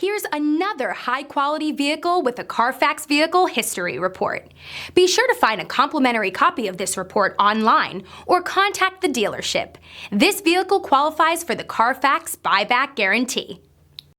Here's another high-quality vehicle with a Carfax Vehicle History Report. Be sure to find a complimentary copy of this report online or contact the dealership. This vehicle qualifies for the Carfax Buyback Guarantee.